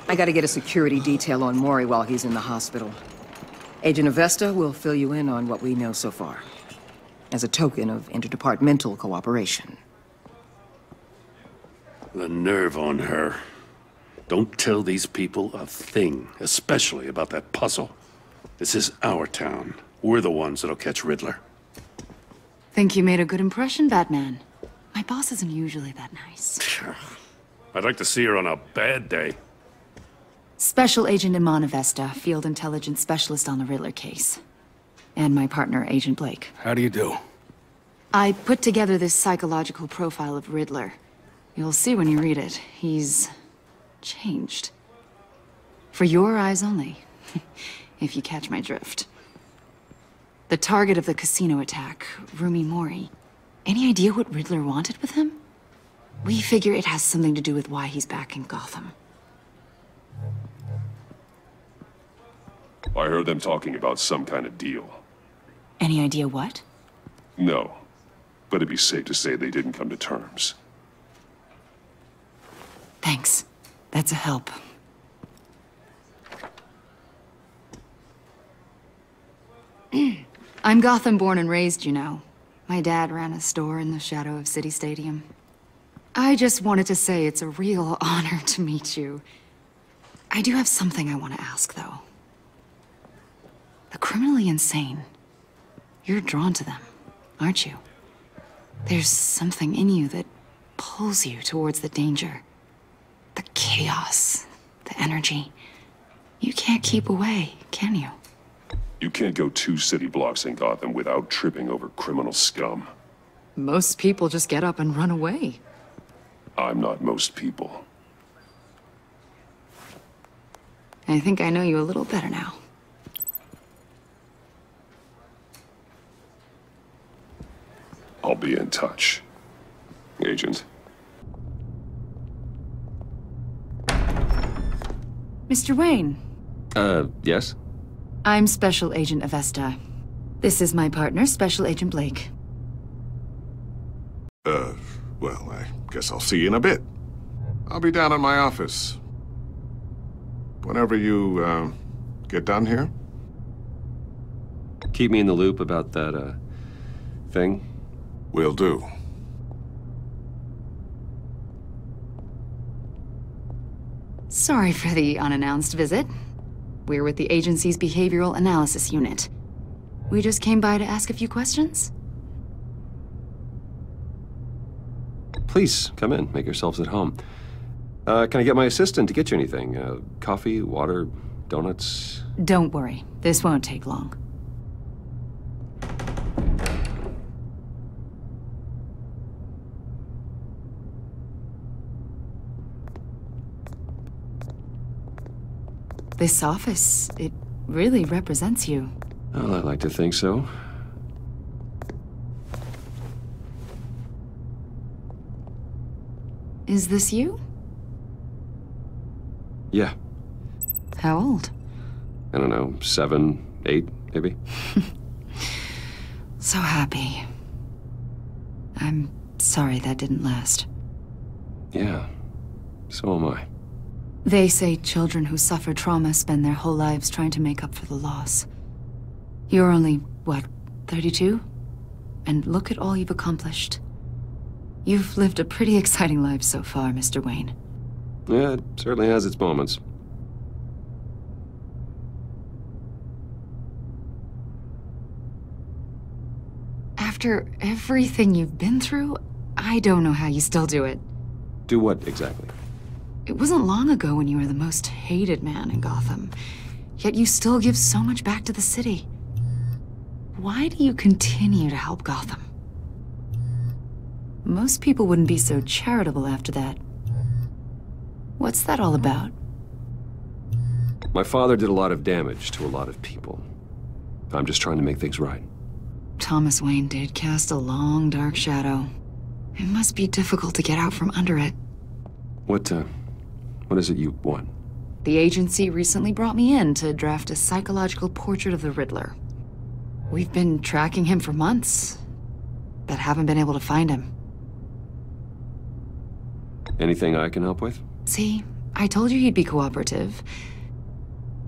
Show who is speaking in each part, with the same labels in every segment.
Speaker 1: I gotta get a security detail on Maury while he's in the hospital. Agent Avesta will fill you in on what we know so far, as a token of interdepartmental cooperation.
Speaker 2: The nerve on her. Don't tell these people a thing, especially about that puzzle. This is our town. We're the ones that'll catch Riddler.
Speaker 3: Think you made a good impression, Batman? My boss isn't usually that nice.
Speaker 2: I'd like to see her on a bad day.
Speaker 3: Special Agent Iman Avesta, Field Intelligence Specialist on the Riddler case. And my partner, Agent Blake.
Speaker 4: How do you do?
Speaker 3: I put together this psychological profile of Riddler. You'll see when you read it. He's changed. For your eyes only, if you catch my drift. The target of the casino attack, Rumi Mori. Any idea what Riddler wanted with him? We figure it has something to do with why he's back in Gotham.
Speaker 5: I heard them talking about some kind of deal.
Speaker 3: Any idea what?
Speaker 5: No, but it'd be safe to say they didn't come to terms.
Speaker 3: Thanks. That's a help. I'm Gotham born and raised, you know. My dad ran a store in the shadow of City Stadium. I just wanted to say it's a real honor to meet you. I do have something I want to ask, though. The criminally insane. You're drawn to them, aren't you? There's something in you that pulls you towards the danger. The chaos, the energy. You can't keep away, can you?
Speaker 5: You can't go 2 city blocks in Gotham without tripping over criminal scum.
Speaker 3: Most people just get up and run away.
Speaker 5: I'm not most people.
Speaker 3: I think I know you a little better now.
Speaker 5: I'll be in touch, Agent.
Speaker 3: Mr. Wayne.
Speaker 4: Yes?
Speaker 3: I'm Special Agent Avesta. This is my partner, Special Agent Blake.
Speaker 6: Well, I guess I'll see you in a bit. I'll be down in my office. Whenever you, get done here.
Speaker 4: Keep me in the loop about that, thing?
Speaker 6: Will do.
Speaker 3: Sorry for the unannounced visit. We're with the agency's behavioral analysis unit. We just came by to ask a few questions.
Speaker 4: Please, come in. Make yourselves at home. Can I get my assistant to get you anything? Coffee, water, donuts?
Speaker 3: Don't worry. This won't take long. This office, it really represents you.
Speaker 4: Well, I'd like to think so.
Speaker 3: Is this you?
Speaker 4: Yeah.
Speaker 3: How old?
Speaker 4: I don't know, 7, 8, maybe?
Speaker 3: So happy. I'm sorry that didn't last.
Speaker 4: Yeah, so am I.
Speaker 3: They say children who suffer trauma spend their whole lives trying to make up for the loss. You're only, what, 32? And look at all you've accomplished. You've lived a pretty exciting life so far, Mr. Wayne.
Speaker 4: Yeah, it certainly has its moments.
Speaker 3: After everything you've been through, I don't know how you still do it.
Speaker 4: Do what, exactly?
Speaker 3: It wasn't long ago when you were the most hated man in Gotham, yet you still give so much back to the city. Why do you continue to help Gotham? Most people wouldn't be so charitable after that. What's that all about?
Speaker 4: My father did a lot of damage to a lot of people. I'm just trying to make things right.
Speaker 3: Thomas Wayne did cast a long, dark shadow. It must be difficult to get out from under it.
Speaker 4: What is it you want?
Speaker 3: The agency recently brought me in to draft a psychological portrait of the Riddler. We've been tracking him for months, but haven't been able to find him.
Speaker 4: Anything I can help with?
Speaker 3: See, I told you you'd be cooperative.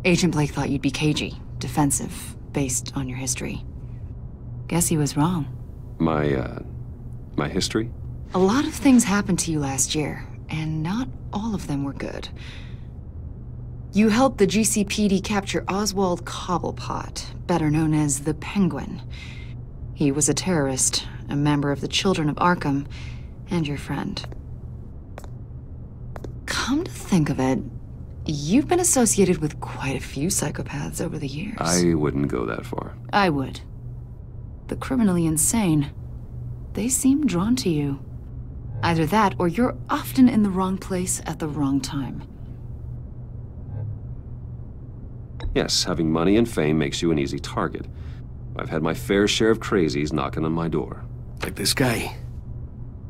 Speaker 3: Agent Blake thought you'd be cagey, defensive, based on your history. Guess he was wrong.
Speaker 4: My history?
Speaker 3: A lot of things happened to you last year, and not all of them were good. You helped the GCPD capture Oswald Cobblepot, better known as the Penguin. He was a terrorist, a member of the Children of Arkham, and your friend. Come to think of it, you've been associated with quite a few psychopaths over the years.
Speaker 4: I wouldn't go that far.
Speaker 3: I would. The criminally insane. They seem drawn to you. Either that, or you're often in the wrong place at the wrong time.
Speaker 4: Yes, having money and fame makes you an easy target. I've had my fair share of crazies knocking on my door.
Speaker 7: Like this guy.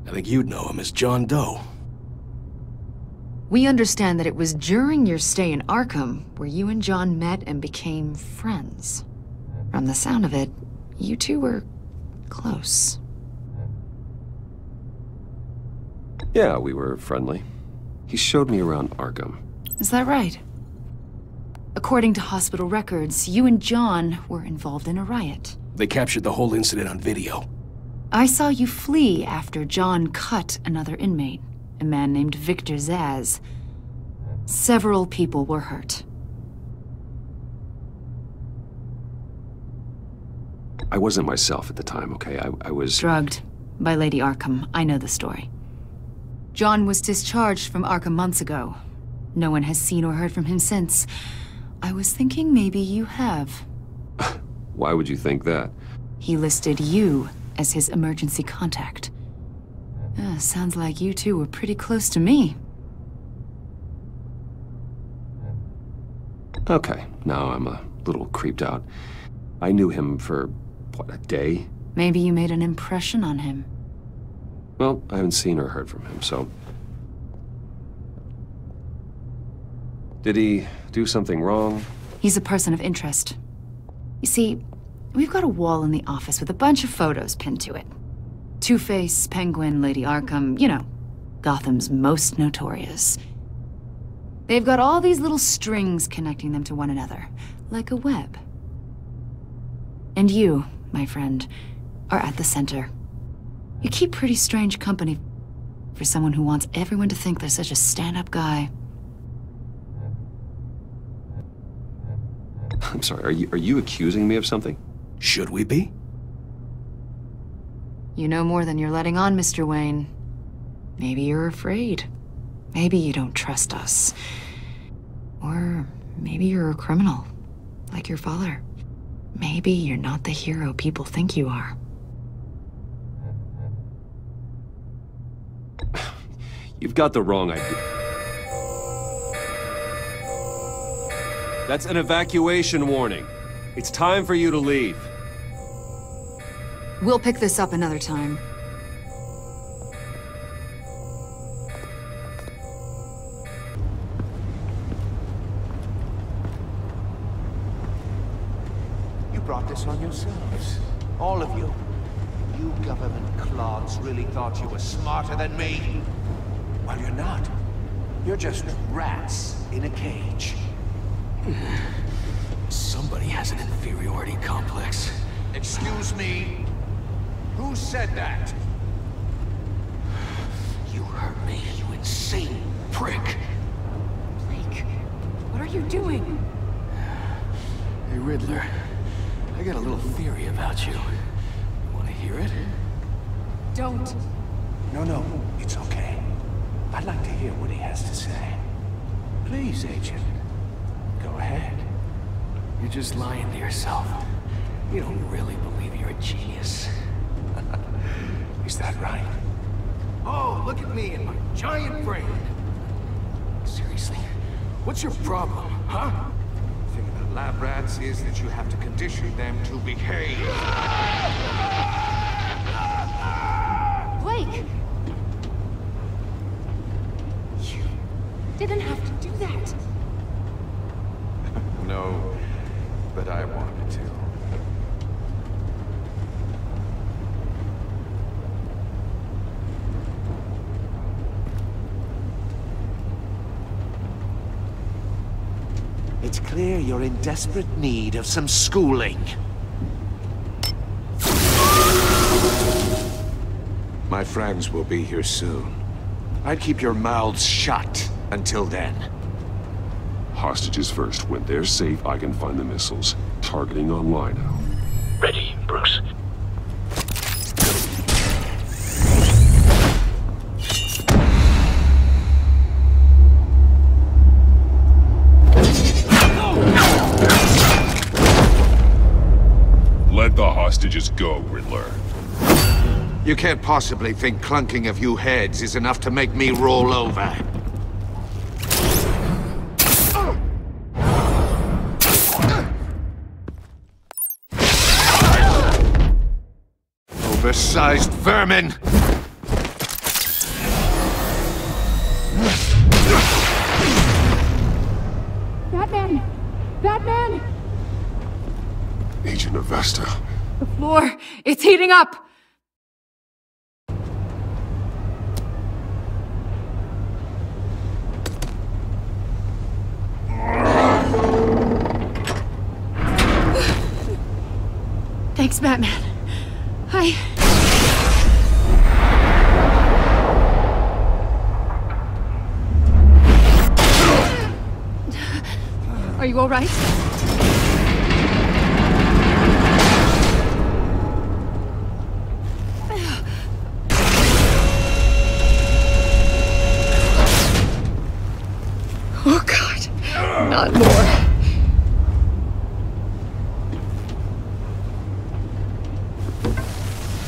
Speaker 7: I think you'd know him as John Doe.
Speaker 3: We understand that it was during your stay in Arkham where you and John met and became friends. From the sound of it, you two were close.
Speaker 4: Yeah, we were friendly. He showed me around Arkham.
Speaker 3: Is that right? According to hospital records, you and John were involved in a riot.
Speaker 7: They captured the whole incident on video.
Speaker 3: I saw you flee after John cut another inmate, a man named Victor Zaz. Several people were hurt.
Speaker 4: I wasn't myself at the time, okay? I was...
Speaker 3: Drugged by Lady Arkham. I know the story. John was discharged from Arkham months ago. No one has seen or heard from him since. I was thinking maybe you have.
Speaker 4: Why would you think that?
Speaker 3: He listed you as his emergency contact. Sounds like you two were pretty close to me.
Speaker 4: Okay, now I'm a little creeped out. I knew him for, what, a day?
Speaker 3: Maybe you made an impression on him.
Speaker 4: Well, I haven't seen or heard from him, so... Did he do something wrong?
Speaker 3: He's a person of interest. You see, we've got a wall in the office with a bunch of photos pinned to it. Two-Face, Penguin, Lady Arkham, you know, Gotham's most notorious. They've got all these little strings connecting them to one another, like a web. And you, my friend, are at the center. You keep pretty strange company for someone who wants everyone to think they're such a stand-up guy.
Speaker 4: I'm sorry, are you accusing me of something?
Speaker 7: Should we be?
Speaker 3: You know more than you're letting on, Mr. Wayne. Maybe you're afraid. Maybe you don't trust us. Or maybe you're a criminal, like your father. Maybe you're not the hero people think you are.
Speaker 4: You've got the wrong idea. That's an evacuation warning. It's time for you to leave.
Speaker 3: We'll pick this up another time.
Speaker 8: You brought this on yourselves. All of you. You government clods really thought you were smarter than me? Well, you're not. You're just rats in a cage.
Speaker 7: Somebody has an inferiority complex.
Speaker 8: Excuse me? Who said that?
Speaker 7: You hurt me, you insane prick.
Speaker 3: Blake, what are you doing?
Speaker 7: Hey, Riddler. I got a little theory about you. Want to hear it?
Speaker 3: Don't.
Speaker 8: No, it's okay. I'd like to hear what he has to say. Please, Agent. Go ahead.
Speaker 7: You're just lying to yourself. You don't really believe you're a genius.
Speaker 8: Is that right?
Speaker 7: Oh, look at me and my giant brain. Seriously, what's your problem, huh?
Speaker 8: The thing about lab rats is that you have to condition them to behave.
Speaker 3: Blake! You didn't have to do that.
Speaker 8: No, but I wanted to. It's clear you're in desperate need of some schooling. My friends will be here soon. I'd keep your mouths shut until then.
Speaker 5: Hostages first. When they're safe, I can find the missiles. Targeting online now.
Speaker 9: Ready, Bruce.
Speaker 5: Let the hostages go, Riddler.
Speaker 8: You can't possibly think clunking a few heads is enough to make me roll over. Oversized vermin!
Speaker 3: Batman! Batman!
Speaker 5: Agent Avesta.
Speaker 3: The floor, it's heating up! Thanks, Batman. Are you all right? Oh, God. Not more.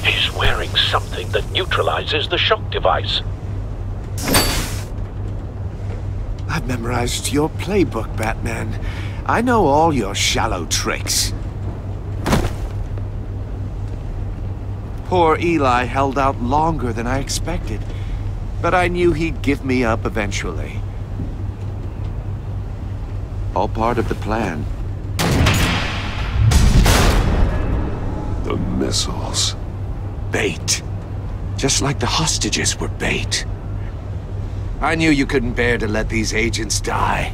Speaker 9: He's wearing something that neutralizes the shock device.
Speaker 8: I've memorized your playbook, Batman. I know all your shallow tricks. Poor Eli held out longer than I expected, but I knew he'd give me up eventually. All part of the plan.
Speaker 5: The missiles.
Speaker 8: Bait. Just like the hostages were bait. I knew you couldn't bear to let these agents die.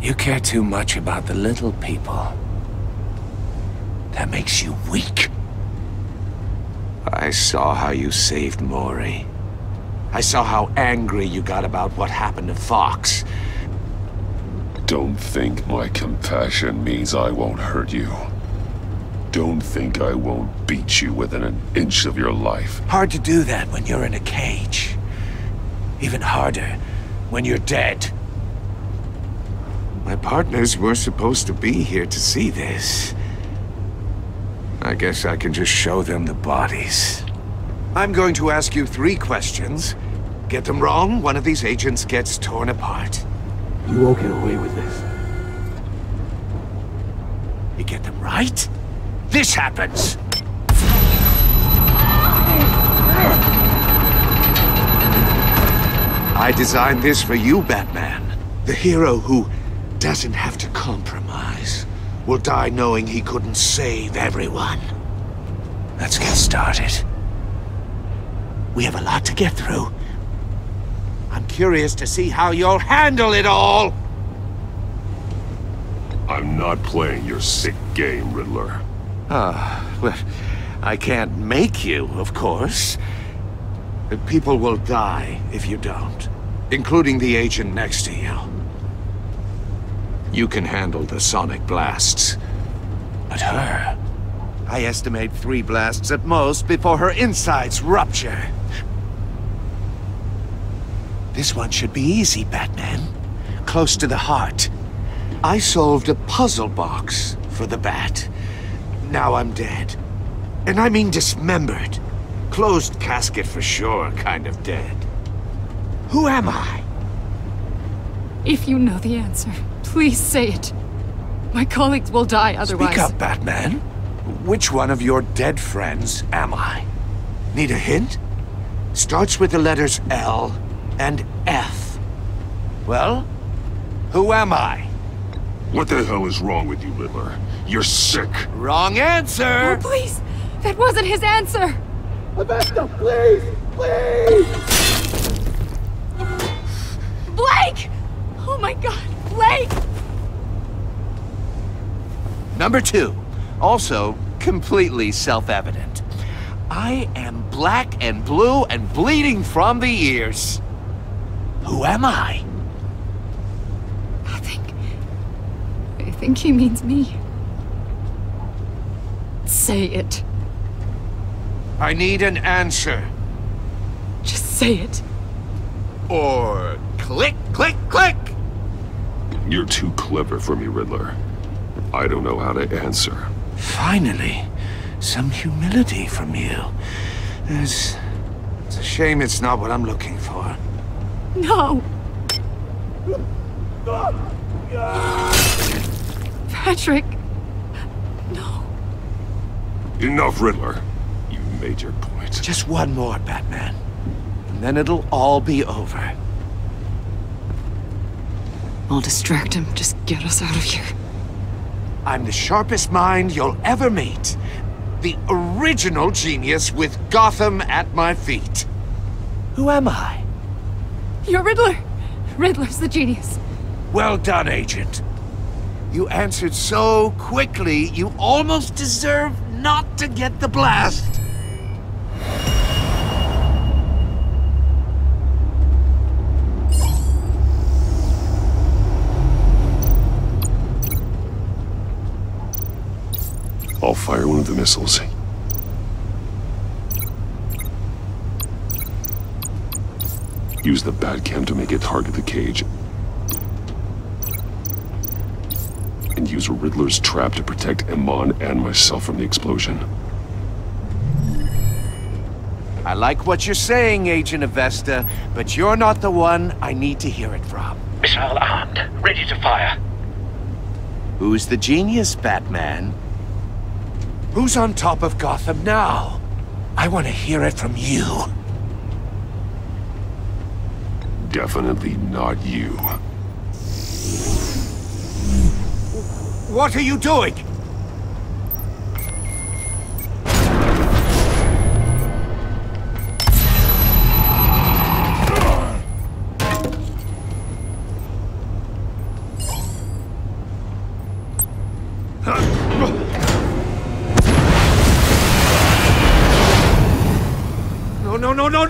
Speaker 8: You care too much about the little people. That makes you weak. I saw how you saved Maury. I saw how angry you got about what happened to Fox.
Speaker 5: Don't think my compassion means I won't hurt you. Don't think I won't beat you within an inch of your life.
Speaker 8: Hard to do that when you're in a cage. Even harder when you're dead. My partners were supposed to be here to see this. I guess I can just show them the bodies. I'm going to ask you 3 questions. Get them wrong, one of these agents gets torn apart.
Speaker 9: You won't get away with this.
Speaker 8: You get them right, this happens! I designed this for you, Batman. The hero who doesn't have to compromise will die knowing he couldn't save everyone. Let's get started. We have a lot to get through. I'm curious to see how you'll handle it all!
Speaker 5: I'm not playing your sick game, Riddler.
Speaker 8: Well, I can't make you, of course. People will die if you don't, including the agent next to you. You can handle the sonic blasts, but her... I estimate 3 blasts at most before her insides rupture. This one should be easy, Batman. Close to the heart. I solved a puzzle box for the Bat. Now I'm dead. And I mean dismembered. Closed casket for sure, kind of dead. Who am I?
Speaker 3: If you know the answer, please say it. My colleagues will die otherwise.
Speaker 8: Speak up, Batman. Which one of your dead friends am I? Need a hint? Starts with the letters L and F. Well, who am I?
Speaker 5: What the hell is wrong with you, Riddler? You're sick.
Speaker 8: Wrong answer!
Speaker 3: Oh, please! That wasn't his answer!
Speaker 9: Avesta, please! Please!
Speaker 3: Blake! Oh my God, late!
Speaker 8: Number 2, also completely self-evident. I am black and blue and bleeding from the ears. Who am I?
Speaker 3: I think he means me. Say it.
Speaker 8: I need an answer.
Speaker 3: Just say it.
Speaker 8: Or click, click, click!
Speaker 5: You're too clever for me, Riddler. I don't know how to answer.
Speaker 8: Finally, some humility from you. It's a shame it's not what I'm looking for.
Speaker 3: No! Patrick! No.
Speaker 5: Enough, Riddler. You made your point.
Speaker 8: Just one more, Batman. And then it'll all be over.
Speaker 3: I'll distract him. Just get us out of here.
Speaker 8: I'm the sharpest mind you'll ever meet. The original genius with Gotham at my feet. Who am I?
Speaker 3: You're Riddler! Riddler's the genius.
Speaker 8: Well done, Agent. You answered so quickly, you almost deserve not to get the blast.
Speaker 5: I'll fire one of the missiles. Use the Batcam to make it target the cage. And use Riddler's trap to protect Iman and myself from the explosion.
Speaker 8: I like what you're saying, Agent Avesta, but you're not the one I need to hear it from.
Speaker 9: Missile armed, ready to fire.
Speaker 8: Who's the genius, Batman? Who's on top of Gotham now? I want to hear it from you.
Speaker 5: Definitely not you.
Speaker 8: What are you doing?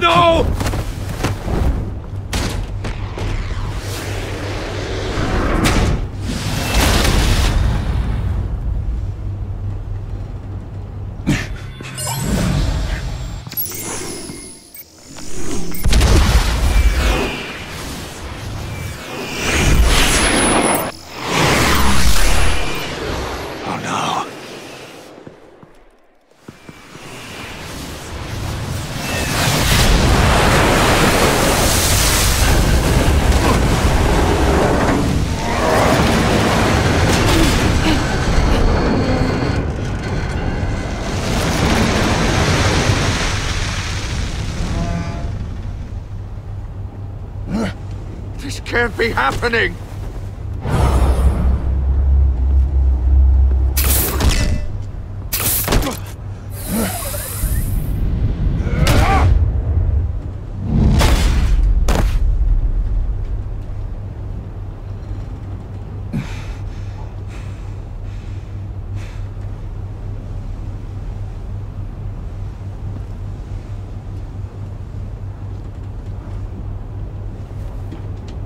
Speaker 8: No! This can't be happening!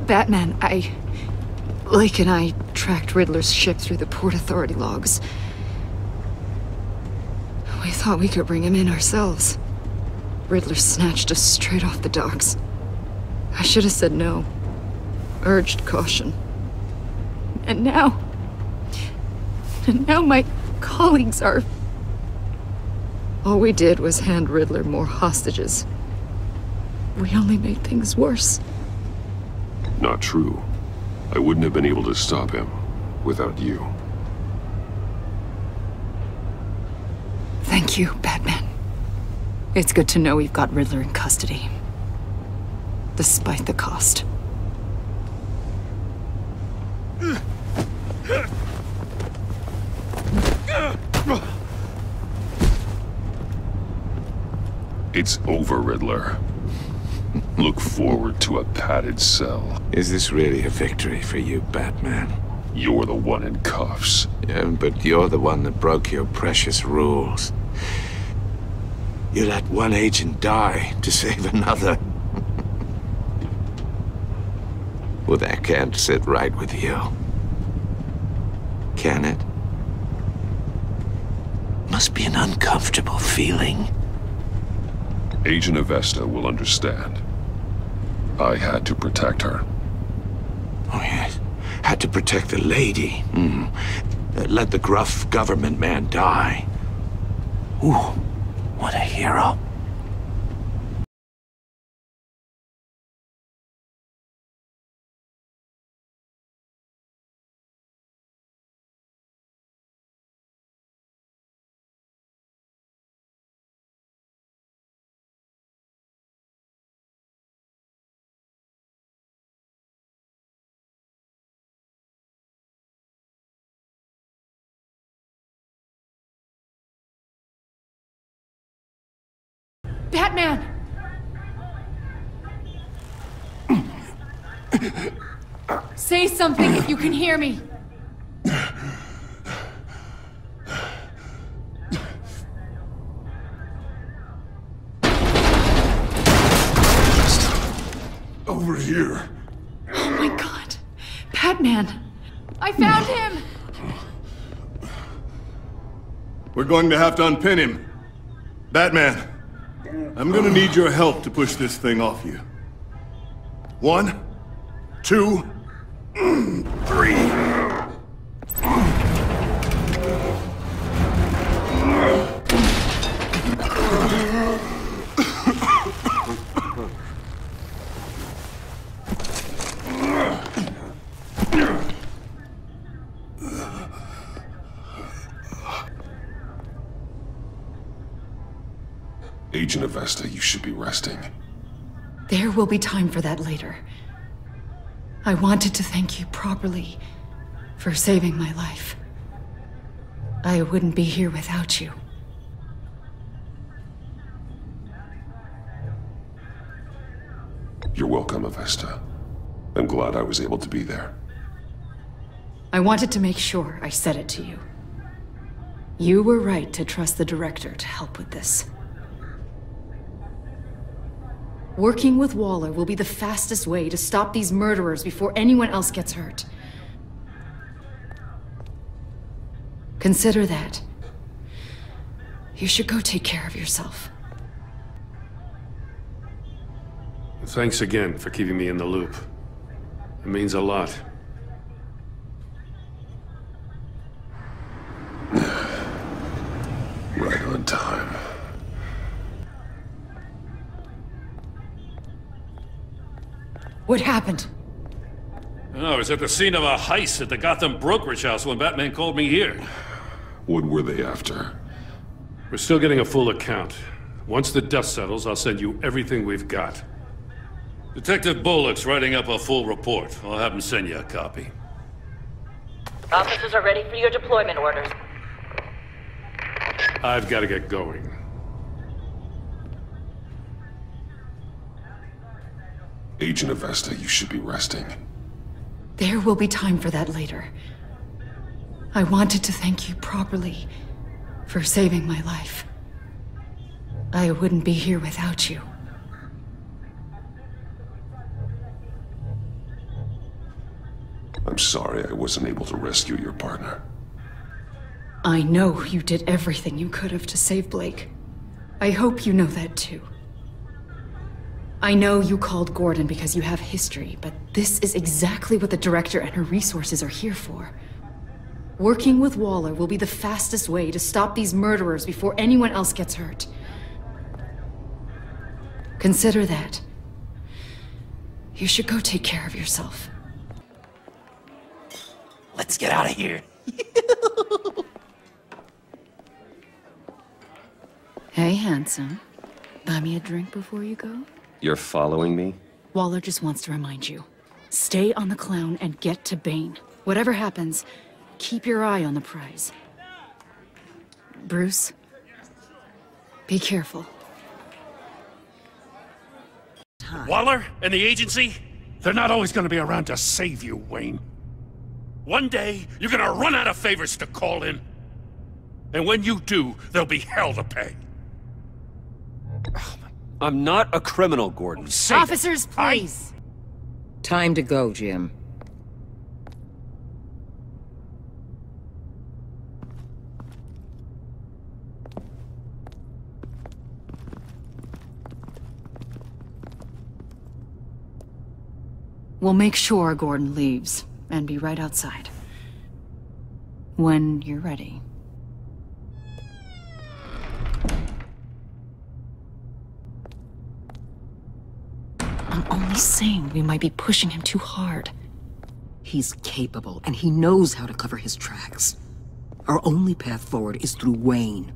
Speaker 3: Batman, Lake and I tracked Riddler's ship through the Port Authority logs. We thought we could bring him in ourselves. Riddler snatched us straight off the docks. I should have said no. Urged caution. And now my colleagues are... All we did was hand Riddler more hostages. We only made things worse.
Speaker 5: Not true. I wouldn't have been able to stop him without you.
Speaker 3: Thank you, Batman. It's good to know we've got Riddler in custody. Despite the cost.
Speaker 5: It's over, Riddler. Look forward to a padded cell.
Speaker 10: Is this really a victory for you, Batman?
Speaker 5: You're the one in cuffs.
Speaker 10: Yeah, but you're the one that broke your precious rules. You let one agent die to save another. Well, that can't sit right with you. Can it? Must be an uncomfortable feeling.
Speaker 5: Agent Avesta will understand. I had to protect her.
Speaker 10: Oh, yes. Had to protect the lady. Let the gruff government man die. Ooh, what a hero.
Speaker 3: Batman! Say something if you can hear me.
Speaker 5: Over here.
Speaker 3: Oh my God. Batman! I found him!
Speaker 6: We're going to have to unpin him. Batman, I'm gonna need your help to push this thing off you. 1, 2, 3.
Speaker 5: Agent Avesta, you should be resting.
Speaker 3: There will be time for that later. I wanted to thank you properly for saving my life. I wouldn't be here without you.
Speaker 5: You're welcome, Avesta. I'm glad I was able to be there.
Speaker 3: I wanted to make sure I said it to you. You were right to trust the director to help with this. Working with Waller will be the fastest way to stop these murderers before anyone else gets hurt. Consider that. You should go take care of yourself.
Speaker 2: Thanks again for keeping me in the loop. It means a lot.
Speaker 5: Right on time.
Speaker 3: What happened?
Speaker 2: Oh, I was at the scene of a heist at the Gotham brokerage house when Batman called me here.
Speaker 5: What were they after?
Speaker 2: We're still getting a full account. Once the dust settles, I'll send you everything we've got. Detective Bullock's writing up a full report. I'll have him send you a copy.
Speaker 11: Officers are ready for your deployment orders.
Speaker 2: I've got to get going.
Speaker 5: Agent Avesta, you should be resting.
Speaker 3: There will be time for that later. I wanted to thank you properly for saving my life. I wouldn't be here without you.
Speaker 5: I'm sorry I wasn't able to rescue your partner.
Speaker 3: I know you did everything you could have to save Blake. I hope you know that too. I know you called Gordon because you have history, but this is exactly what the director and her resources are here for. Working with Waller will be the fastest way to stop these murderers before anyone else gets hurt. Consider that. You should go take care of yourself.
Speaker 12: Let's get out of here.
Speaker 3: Hey, handsome. Buy me a drink before you go?
Speaker 4: You're following me?
Speaker 3: Waller just wants to remind you. Stay on the clown and get to Bane. Whatever happens, keep your eye on the prize. Bruce, be careful.
Speaker 1: time.
Speaker 2: Waller and the agency, they're not always gonna be around to save you, Wayne. One day, you're gonna run out of favors to call in. And when you do, there'll be hell to pay.
Speaker 4: I'm not a criminal, Gordon.
Speaker 3: Officers, please.
Speaker 1: Time to go, Jim.
Speaker 3: We'll make sure Gordon leaves, and be right outside. When you're ready. I'm only saying we might be pushing him too hard.
Speaker 1: He's capable, and he knows how to cover his tracks. Our only path forward is through Wayne.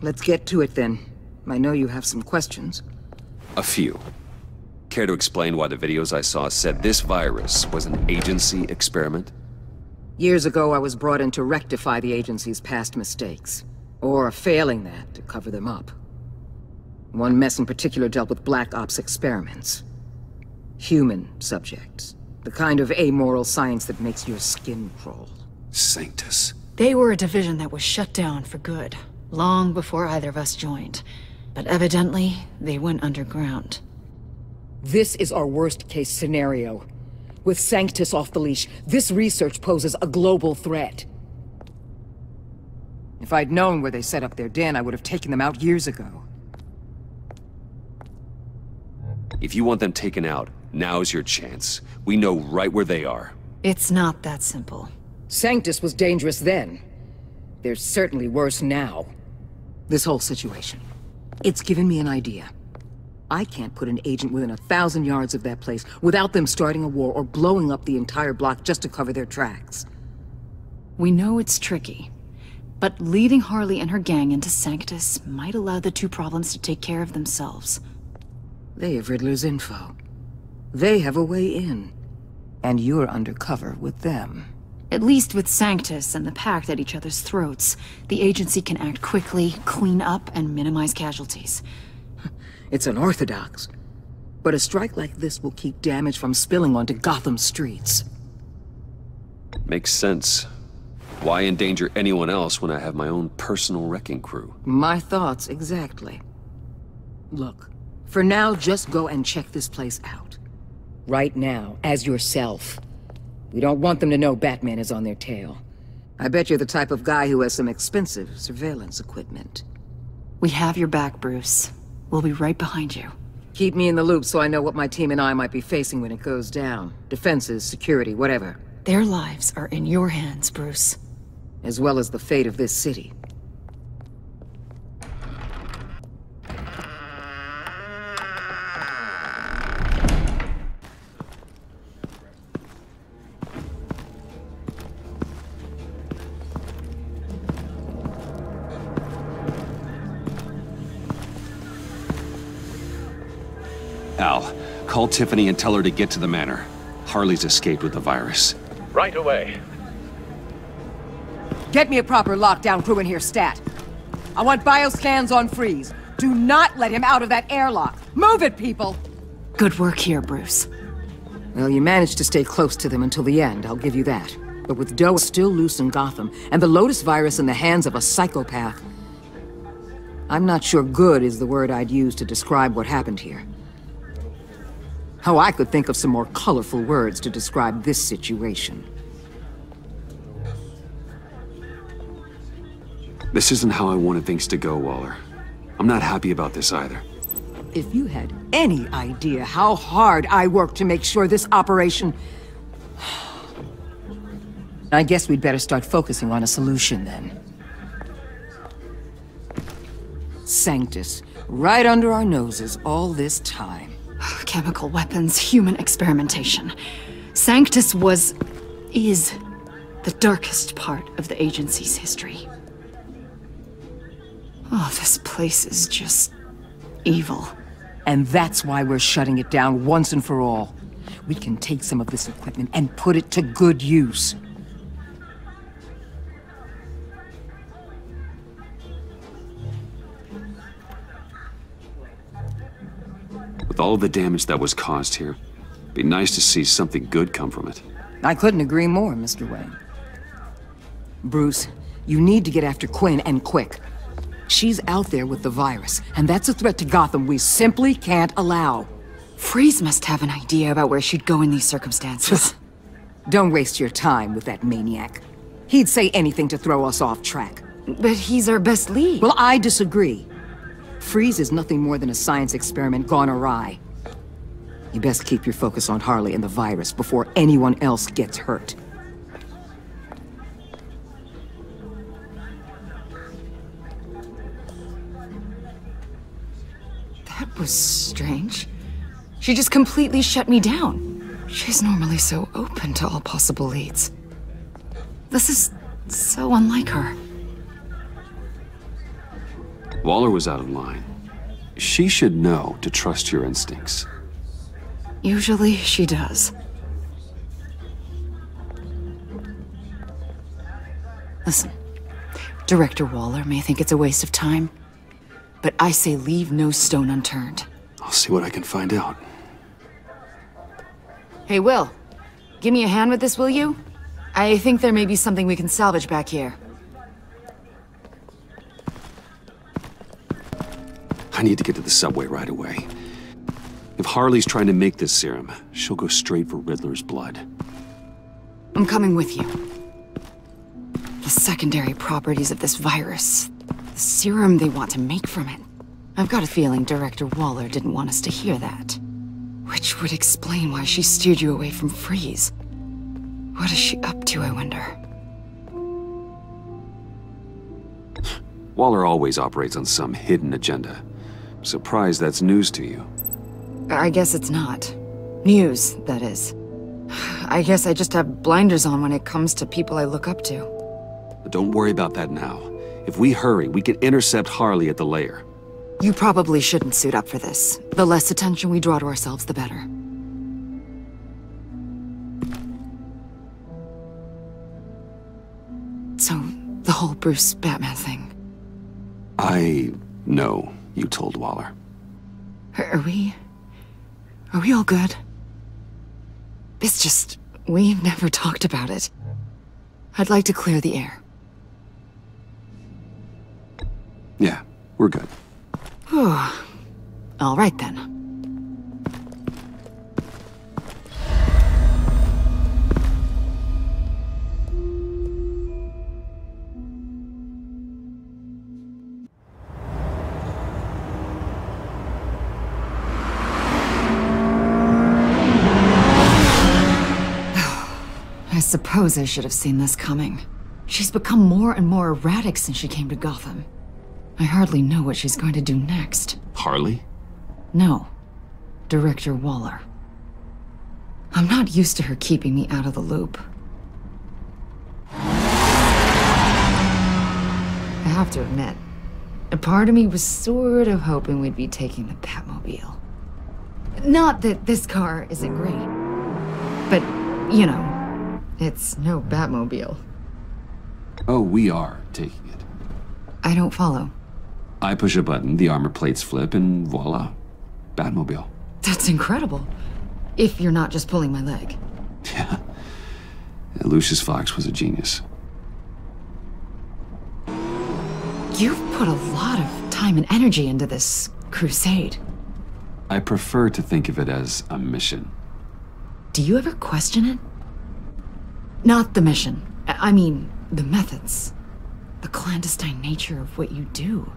Speaker 1: Let's get to it then. I know you have some questions.
Speaker 4: A few. Care to explain why the videos I saw said this virus was an agency experiment?
Speaker 1: Years ago, I was brought in to rectify the agency's past mistakes. Or, failing that, to cover them up. One mess in particular dealt with Black Ops experiments. Human subjects. The kind of amoral science that makes your skin crawl.
Speaker 4: Sanctus.
Speaker 3: They were a division that was shut down for good, long before either of us joined. But evidently, they went underground.
Speaker 1: This is our worst-case scenario. With Sanctus off the leash, this research poses a global threat. If I'd known where they set up their den, I would have taken them out years ago.
Speaker 4: If you want them taken out, now's your chance. We know right where they are.
Speaker 3: It's not that simple.
Speaker 1: Sanctus was dangerous then. They're certainly worse now. This whole situation. It's given me an idea. I can't put an agent within 1,000 yards of that place without them starting a war or blowing up the entire block just to cover their tracks.
Speaker 3: We know it's tricky, but leading Harley and her gang into Sanctus might allow the two problems to take care of themselves.
Speaker 1: They have Riddler's info. They have a way in. And you're undercover with them.
Speaker 3: At least with Sanctus and the Pact at each other's throats, the agency can act quickly, clean up, and minimize casualties.
Speaker 1: It's unorthodox. But a strike like this will keep damage from spilling onto Gotham streets.
Speaker 4: Makes sense. Why endanger anyone else when I have my own personal wrecking crew?
Speaker 1: My thoughts, exactly. Look, for now, just go and check this place out. Right now, as yourself. We don't want them to know Batman is on their tail. I bet you're the type of guy who has some expensive surveillance equipment.
Speaker 3: We have your back, Bruce. We'll be right behind you.
Speaker 1: Keep me in the loop so I know what my team and I might be facing when it goes down. Defenses, security, whatever.
Speaker 3: Their lives are in your hands, Bruce.
Speaker 1: As well as the fate of this city.
Speaker 4: Al, call Tiffany and tell her to get to the manor. Harley's escaped with the virus.
Speaker 9: Right away.
Speaker 1: Get me a proper lockdown crew in here, stat. I want bioscans on freeze. Do not let him out of that airlock. Move it, people!
Speaker 3: Good work here, Bruce.
Speaker 1: Well, you managed to stay close to them until the end, I'll give you that. But with Doe still loose in Gotham, and the Lotus virus in the hands of a psychopath, I'm not sure good is the word I'd use to describe what happened here. Oh, I could think of some more colorful words to describe this situation.
Speaker 4: This isn't how I wanted things to go, Waller. I'm not happy about this either.
Speaker 1: If you had any idea how hard I worked to make sure this operation... I guess we'd better start focusing on a solution then. Sanctus, right under our noses all this time.
Speaker 3: Chemical weapons, human experimentation. Sanctus is the darkest part of the agency's history. Oh, this place is just evil.
Speaker 1: And that's why we're shutting it down once and for all. We can take some of this equipment and put it to good use.
Speaker 4: With all the damage that was caused here, it'd be nice to see something good come from it.
Speaker 1: I couldn't agree more, Mr. Wayne. Bruce, you need to get after Quinn, and quick. She's out there with the virus, and that's a threat to Gotham we simply can't allow.
Speaker 3: Freeze must have an idea about where she'd go in these circumstances.
Speaker 1: Don't waste your time with that maniac. He'd say anything to throw us off track.
Speaker 3: But he's our best lead.
Speaker 1: Well, I disagree. Freeze is nothing more than a science experiment gone awry. You best keep your focus on Harley and the virus before anyone else gets hurt.
Speaker 3: That was strange. She just completely shut me down. She's normally so open to all possible leads. This is so unlike her.
Speaker 4: Waller was out of line. She should know to trust your instincts.
Speaker 3: Usually she does. Listen, Director Waller may think it's a waste of time, but I say leave no stone unturned.
Speaker 4: I'll see what I can find out.
Speaker 3: Hey, Will. Give me a hand with this, will you? I think there may be something we can salvage back here.
Speaker 4: I need to get to the subway right away. If Harley's trying to make this serum, she'll go straight for Riddler's blood.
Speaker 3: I'm coming with you. The secondary properties of this virus. The serum they want to make from it. I've got a feeling Director Waller didn't want us to hear that. Which would explain why she steered you away from Freeze. What is she up to, I wonder?
Speaker 4: Waller always operates on some hidden agenda. Surprised that's news to you.
Speaker 3: I guess it's not. News, that is. I guess I just have blinders on when it comes to people I look up to.
Speaker 4: But don't worry about that now. If we hurry, we can intercept Harley at the lair.
Speaker 3: You probably shouldn't suit up for this. The less attention we draw to ourselves, the better. So, the whole Bruce Batman thing.
Speaker 4: I know you told Waller.
Speaker 3: Are we all good? It's just, we've never talked about it. I'd like to clear the air.
Speaker 4: Yeah, we're good.
Speaker 3: All right then. I suppose I should have seen this coming. She's become more and more erratic since she came to Gotham. I hardly know what she's going to do next.
Speaker 4: Harley?
Speaker 3: No. Director Waller. I'm not used to her keeping me out of the loop. I have to admit, a part of me was sort of hoping we'd be taking the Batmobile. Not that this car isn't great, but, you know, it's no Batmobile.
Speaker 4: Oh, we are taking it.
Speaker 3: I don't follow.
Speaker 4: I push a button, the armor plates flip, and voila. Batmobile.
Speaker 3: That's incredible. If you're not just pulling my leg.
Speaker 4: Yeah. Lucius Fox was a genius.
Speaker 3: You've put a lot of time and energy into this crusade.
Speaker 4: I prefer to think of it as a mission.
Speaker 3: Do you ever question it? Not the mission. I mean, the methods. The clandestine nature of what you do.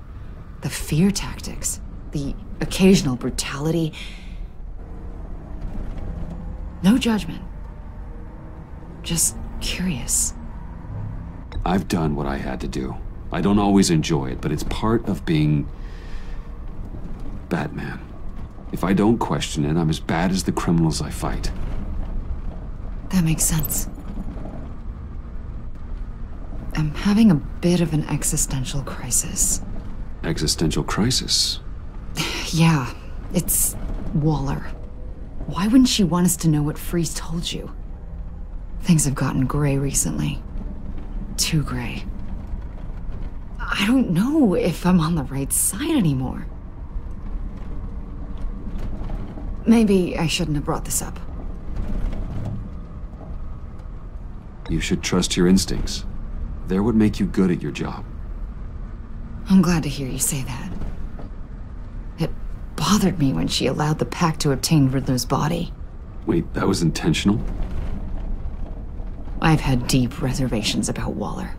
Speaker 3: The fear tactics. The occasional brutality. No judgment. Just curious.
Speaker 4: I've done what I had to do. I don't always enjoy it, but it's part of being Batman. If I don't question it, I'm as bad as the criminals I fight.
Speaker 3: That makes sense. I'm having a bit of an existential crisis.
Speaker 4: Existential crisis?
Speaker 3: Yeah, it's Waller. Why wouldn't she want us to know what Freeze told you? Things have gotten gray recently. Too gray. I don't know if I'm on the right side anymore. Maybe I shouldn't have brought this up.
Speaker 4: You should trust your instincts. They're what make you good at your job.
Speaker 3: I'm glad to hear you say that. It bothered me when she allowed the Pact to obtain Riddler's body.
Speaker 4: Wait, that was intentional?
Speaker 3: I've had deep reservations about Waller.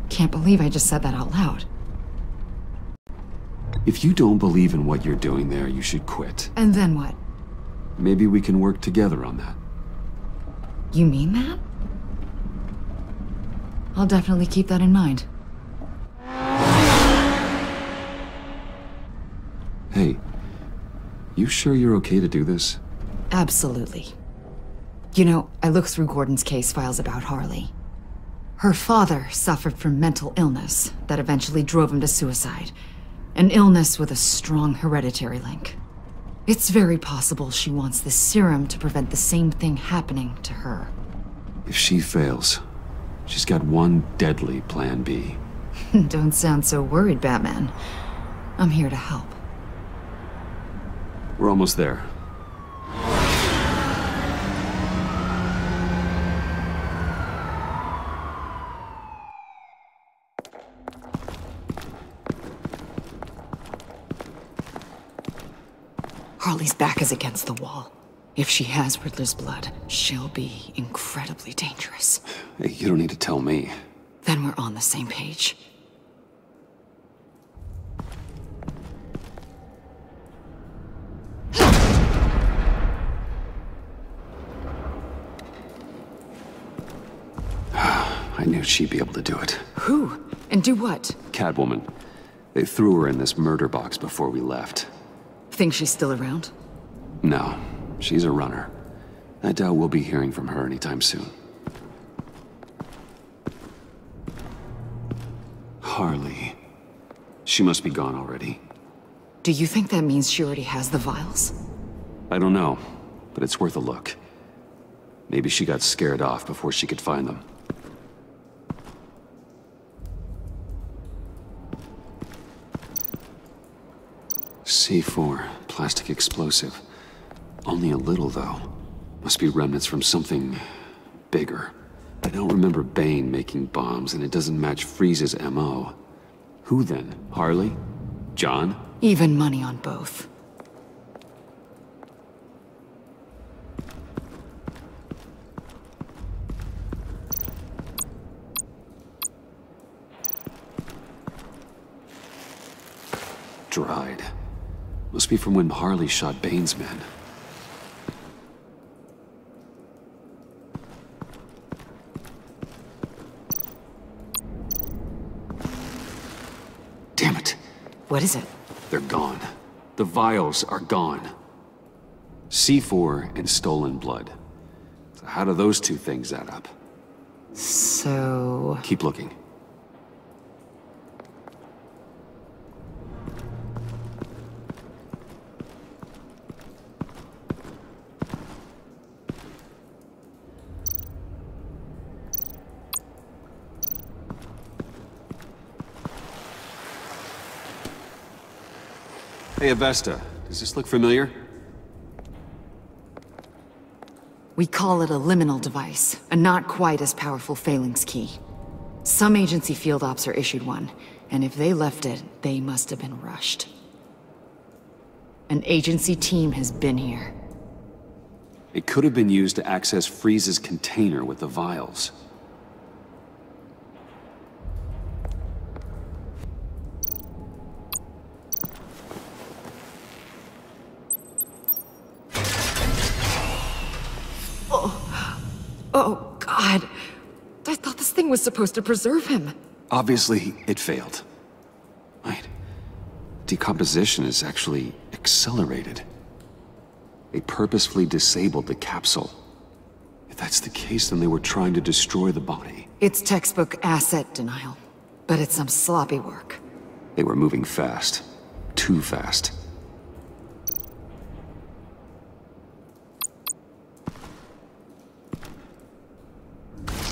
Speaker 3: Can't believe I just said that out loud.
Speaker 4: If you don't believe in what you're doing there, you should quit.
Speaker 3: And then what?
Speaker 4: Maybe we can work together on that.
Speaker 3: You mean that? I'll definitely keep that in mind.
Speaker 4: Hey, you sure you're okay to do this?
Speaker 3: Absolutely. You know, I looked through Gordon's case files about Harley. Her father suffered from mental illness that eventually drove him to suicide. An illness with a strong hereditary link. It's very possible she wants this serum to prevent the same thing happening to her.
Speaker 4: If she fails, she's got one deadly plan B.
Speaker 3: Don't sound so worried, Batman. I'm here to help.
Speaker 4: We're almost there.
Speaker 3: Harley's back is against the wall. If she has Riddler's blood, she'll be incredibly dangerous.
Speaker 4: Hey, you don't need to tell me.
Speaker 3: Then we're on the same page.
Speaker 4: I knew she'd be able to do it.
Speaker 3: Who? And do what?
Speaker 4: Catwoman. They threw her in this murder box before we left.
Speaker 3: Think she's still around?
Speaker 4: No, she's a runner. I doubt we'll be hearing from her anytime soon. Harley. She must be gone already.
Speaker 3: Do you think that means she already has the vials?
Speaker 4: I don't know, but it's worth a look. Maybe she got scared off before she could find them. C4, plastic explosive. Only a little, though. Must be remnants from something bigger. I don't remember Bane making bombs, and it doesn't match Freeze's MO. Who then? Harley? John?
Speaker 3: Even money on both.
Speaker 4: Dried. Must be from when Harley shot Bane's men. Damn it.
Speaker 3: What is it?
Speaker 4: They're gone. The vials are gone. C4 and stolen blood. So how do those two things add up?
Speaker 3: So...
Speaker 4: Keep looking. Hey, Avesta. Does this look familiar?
Speaker 3: We call it a liminal device, a not quite as powerful phalanx key. Some agency field ops are issued one, and if they left it, they must have been rushed. An agency team has been here.
Speaker 4: It could have been used to access Freeze's container with the vials.
Speaker 3: Oh, God. I thought this thing was supposed to preserve him.
Speaker 4: Obviously, it failed. Wait. Decomposition is actually accelerated. They purposefully disabled the capsule. If that's the case, then they were trying to destroy the body.
Speaker 3: It's textbook asset denial, but it's some sloppy work.
Speaker 4: They were moving fast. Too fast.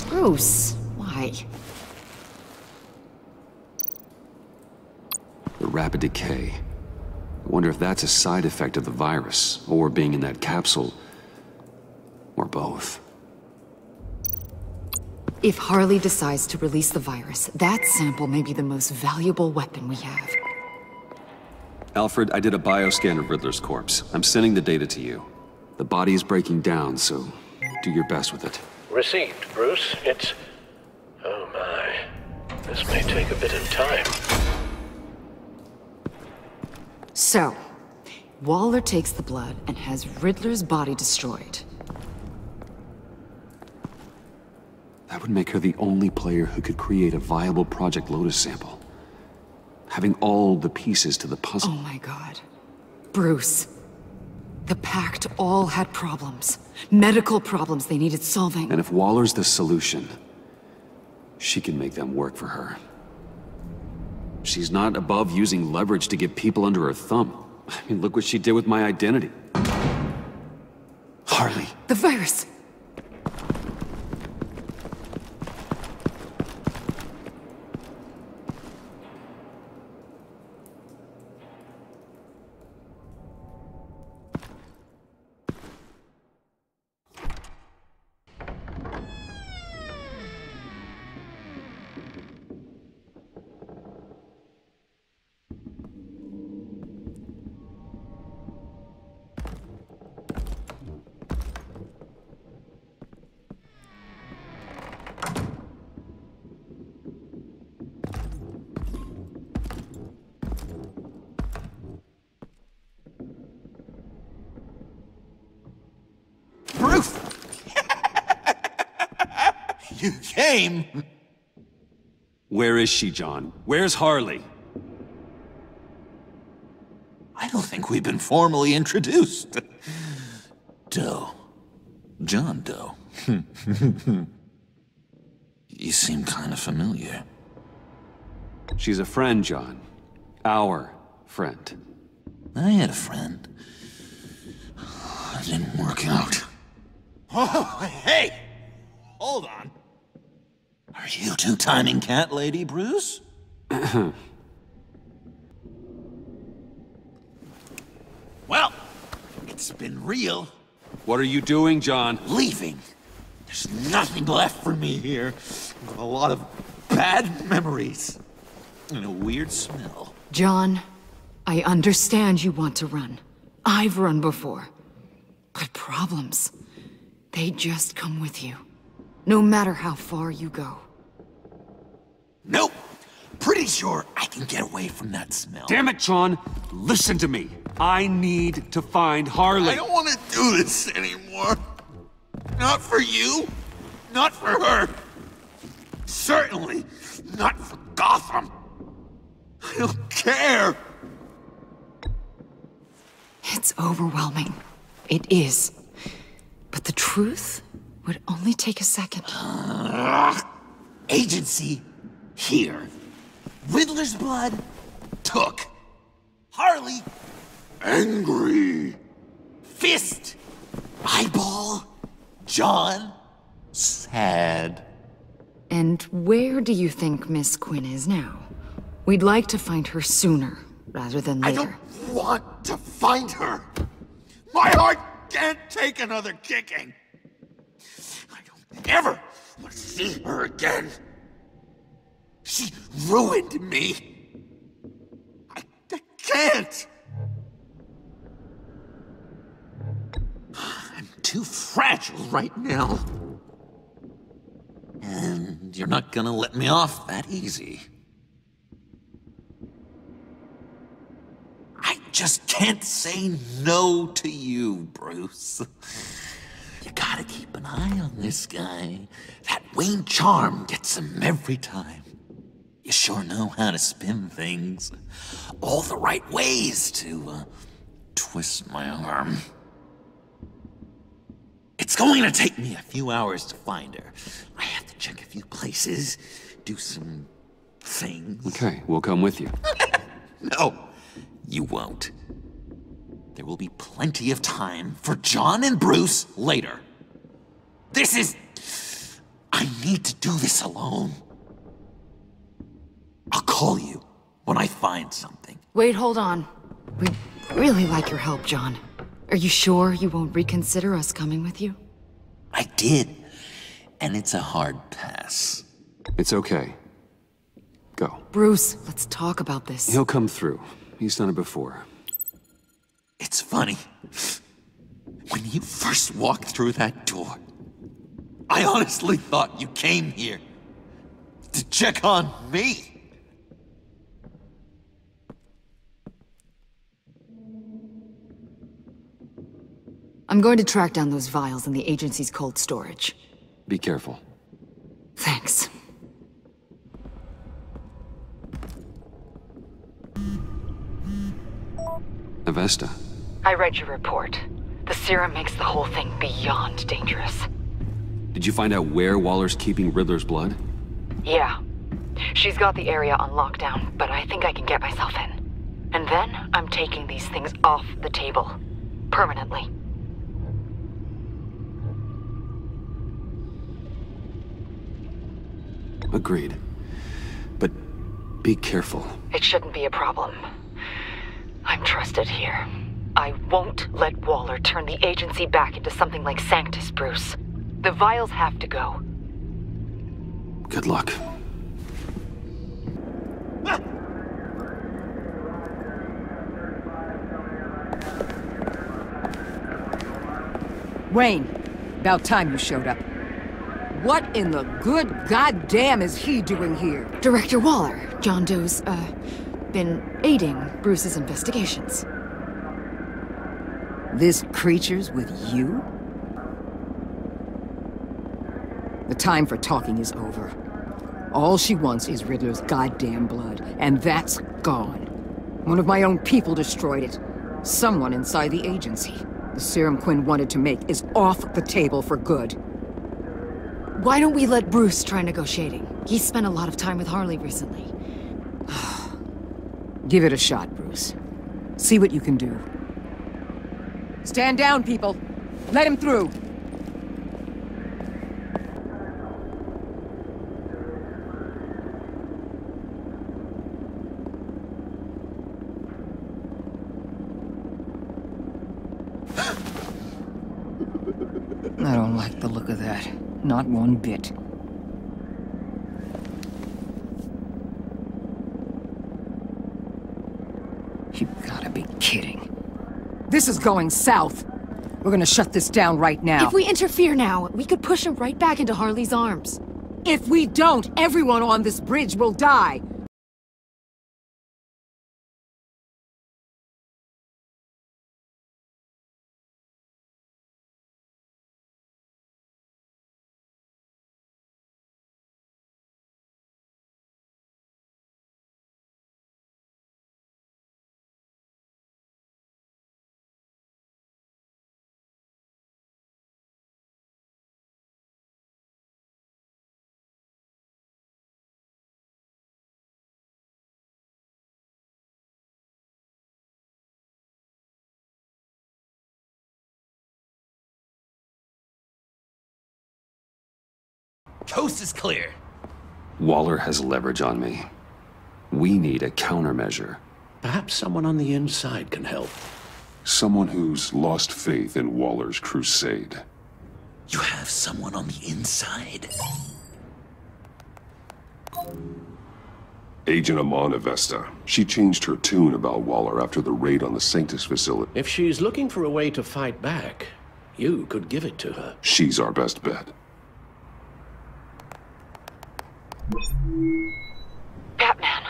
Speaker 3: Bruce, why?
Speaker 4: The rapid decay. I wonder if that's a side effect of the virus, or being in that capsule, or both.
Speaker 3: If Harley decides to release the virus, that sample may be the most valuable weapon we have.
Speaker 4: Alfred, I did a bioscan of Riddler's corpse. I'm sending the data to you. The body is breaking down, so do your best with it.
Speaker 9: Received, Bruce. It's... oh my. This may take a bit of time.
Speaker 3: So, Waller takes the blood and has Riddler's body destroyed.
Speaker 4: That would make her the only player who could create a viable Project Lotus sample. Having all the pieces to the puzzle.
Speaker 3: Oh my god. Bruce. The Pact all had problems. Medical problems they needed solving.
Speaker 4: And if Waller's the solution, she can make them work for her. She's not above using leverage to get people under her thumb. I mean, look what she did with my identity. Harley.
Speaker 3: The virus!
Speaker 10: Bruce! You came!
Speaker 4: Where is she, John? Where's Harley?
Speaker 10: I don't think we've been formally introduced. Doe. John Doe. You seem kind of familiar.
Speaker 4: She's a friend, John. Our friend.
Speaker 10: I had a friend. It didn't work out. Oh, hey! Hold on. Are you two-timing cat lady, Bruce? Well, it's been real.
Speaker 4: What are you doing, John?
Speaker 10: Leaving. There's nothing left for me here. A lot of bad memories. And a weird smell.
Speaker 3: John, I understand you want to run. I've run before. But problems, they just come with you. No matter how far you go.
Speaker 10: Nope. Pretty sure I can get away from that smell.
Speaker 4: Damn it, John! Listen to me. I need to find Harley.
Speaker 10: I don't want to do this anymore. Not for you. Not for her. Certainly not for Gotham. I don't care.
Speaker 3: It's overwhelming. It is. But the truth would only take a second.
Speaker 10: Agency here. Riddler's blood took. Harley angry. Fist eyeball. John sad.
Speaker 3: And where do you think Miss Quinn is now? We'd like to find her sooner, rather than later.
Speaker 10: I don't want to find her. My heart can't take another kicking. I don't ever want to see her again. She ruined me. I can't. I'm too fragile right now. And you're not gonna let me off that easy. I just can't say no to you, Bruce. You gotta keep an eye on this guy. That Wayne charm gets him every time. You sure know how to spin things. All the right ways to, twist my arm. It's going to take me a few hours to find her. I have to check a few places, do some things.
Speaker 4: Okay, we'll come with you.
Speaker 10: No, you won't. There will be plenty of time for John and Bruce later. I need to do this alone. I'll call you when I find something.
Speaker 3: Wait, hold on. We'd really like your help, John. Are you sure you won't reconsider us coming with you?
Speaker 10: I did. And it's a hard pass.
Speaker 4: It's okay. Go.
Speaker 3: Bruce, let's talk about this.
Speaker 4: He'll come through. He's done it before.
Speaker 10: It's funny. When you first walked through that door, I honestly thought you came here to check on me.
Speaker 3: I'm going to track down those vials in the agency's cold storage.
Speaker 4: Be careful.
Speaker 3: Thanks.
Speaker 4: Avesta.
Speaker 3: I read your report. The serum makes the whole thing beyond dangerous.
Speaker 4: Did you find out where Waller's keeping Riddler's blood?
Speaker 3: Yeah. She's got the area on lockdown, but I think I can get myself in. And then I'm taking these things off the table. Permanently.
Speaker 4: Agreed. But be careful.
Speaker 3: It shouldn't be a problem. I'm trusted here. I won't let Waller turn the agency back into something like Sanctus, Bruce. The vials have to go.
Speaker 4: Good luck.
Speaker 1: Wayne, about time you showed up. What in the good goddamn is he doing here?
Speaker 3: Director Waller, John Doe's, been aiding Bruce's investigations.
Speaker 1: This creature's with you? The time for talking is over. All she wants is Riddler's goddamn blood, and that's gone. One of my own people destroyed it. Someone inside the agency. The serum Quinn wanted to make is off the table for good.
Speaker 3: Why don't we let Bruce try negotiating? He's spent a lot of time with Harley recently.
Speaker 1: Give it a shot, Bruce. See what you can do. Stand down, people. Let him through. I don't like the look of that. Not one bit. You gotta be kidding. This is going south. We're gonna shut this down right now.
Speaker 3: If we interfere now, we could push him right back into Harley's arms.
Speaker 1: If we don't, everyone on this bridge will die.
Speaker 10: Coast is clear.
Speaker 4: Waller has leverage on me. We need a countermeasure.
Speaker 9: Perhaps someone on the inside can help.
Speaker 5: Someone who's lost faith in Waller's crusade.
Speaker 10: You have someone on the inside?
Speaker 5: Agent Iman Avesta. She changed her tune about Waller after the raid on the Sanctus facility.
Speaker 9: If she's looking for a way to fight back, you could give it to her.
Speaker 5: She's our best bet.
Speaker 3: Batman.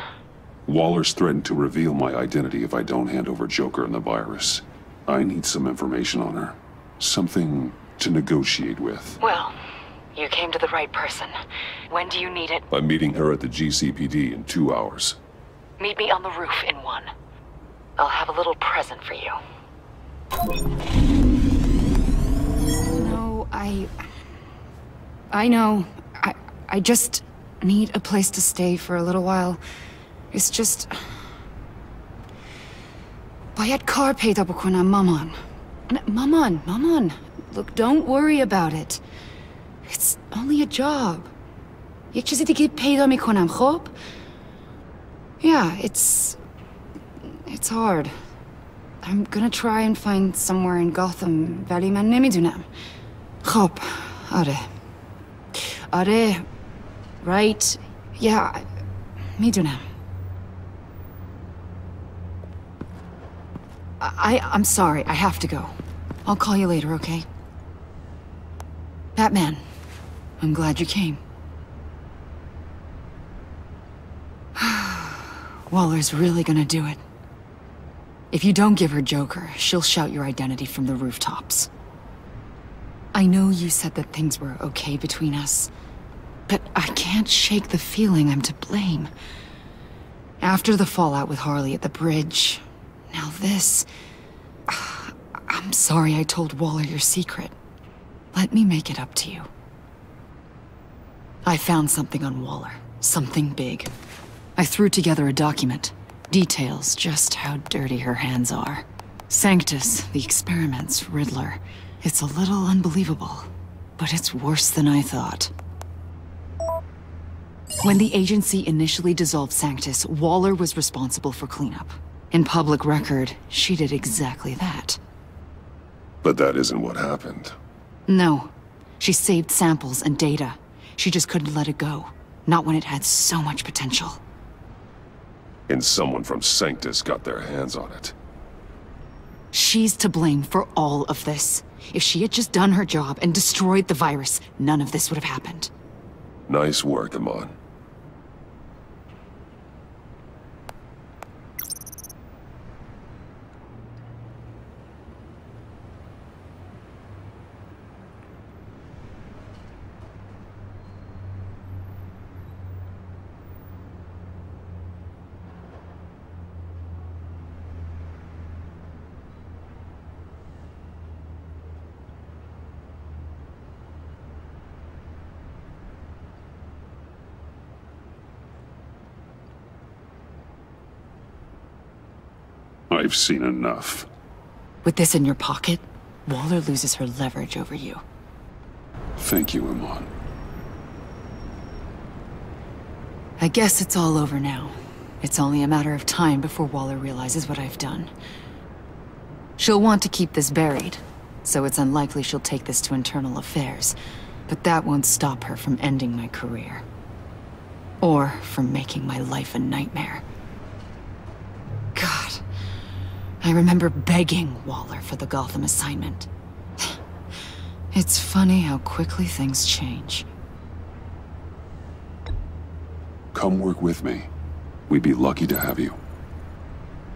Speaker 5: Waller's threatened to reveal my identity if I don't hand over Joker and the virus. I need some information on her. Something to negotiate with.
Speaker 3: Well, you came to the right person. When do you need it?
Speaker 5: I'm meeting her at the GCPD in 2 hours.
Speaker 3: Meet me on the roof in 1. I'll have a little present for you. No, I know. I just need a place to stay for a little while. It's just... Bayad kar peyda bukonam maman. Maman. Look, don't worry about it. It's only a job. Yek chizi dige peyda mikonam, khob? Yeah, it's hard. I'm gonna try and find somewhere in Gotham ولی من نمیدونم. خب، آره. آره. Right. Yeah. میدونم. I'm sorry. I have to go. I'll call you later, okay? Batman, I'm glad you came. Waller's really gonna do it. If you don't give her Joker, she'll shout your identity from the rooftops. I know you said that things were okay between us, but I can't shake the feeling I'm to blame. After the fallout with Harley at the bridge, now this... I'm sorry I told Waller your secret. Let me make it up to you. I found something on Waller. Something big. I threw together a document. Details just how dirty her hands are. Sanctus, the experiments, Riddler. It's a little unbelievable, but it's worse than I thought. When the agency initially dissolved Sanctus, Waller was responsible for cleanup. In public record, she did exactly that.
Speaker 5: But that isn't what happened.
Speaker 3: No. She saved samples and data. She just couldn't let it go. Not when it had so much potential.
Speaker 5: And someone from Sanctus got their hands on it.
Speaker 3: She's to blame for all of this. If she had just done her job and destroyed the virus, none of this would have happened.
Speaker 5: Nice work, Iman.
Speaker 11: I've seen enough.
Speaker 3: With this in your pocket, Waller loses her leverage over you.
Speaker 11: Thank you, Iman.
Speaker 3: I guess it's all over now. It's only a matter of time before Waller realizes what I've done. She'll want to keep this buried, so it's unlikely she'll take this to internal affairs. But that won't stop her from ending my career. Or from making my life a nightmare. God. I remember begging Waller for the Gotham assignment. It's funny how quickly things change.
Speaker 11: Come work with me. We'd be lucky to have you.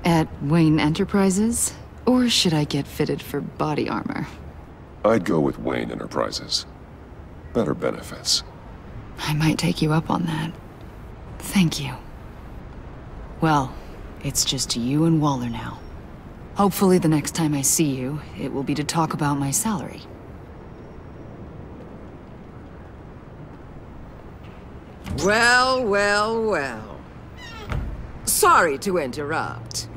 Speaker 3: At Wayne Enterprises? Or should I get fitted for body armor?
Speaker 5: I'd go with Wayne Enterprises. Better benefits.
Speaker 3: I might take you up on that. Thank you. Well, it's just you and Waller now. Hopefully the next time I see you, it will be to talk about my salary.
Speaker 1: Well, well, well. Sorry to interrupt.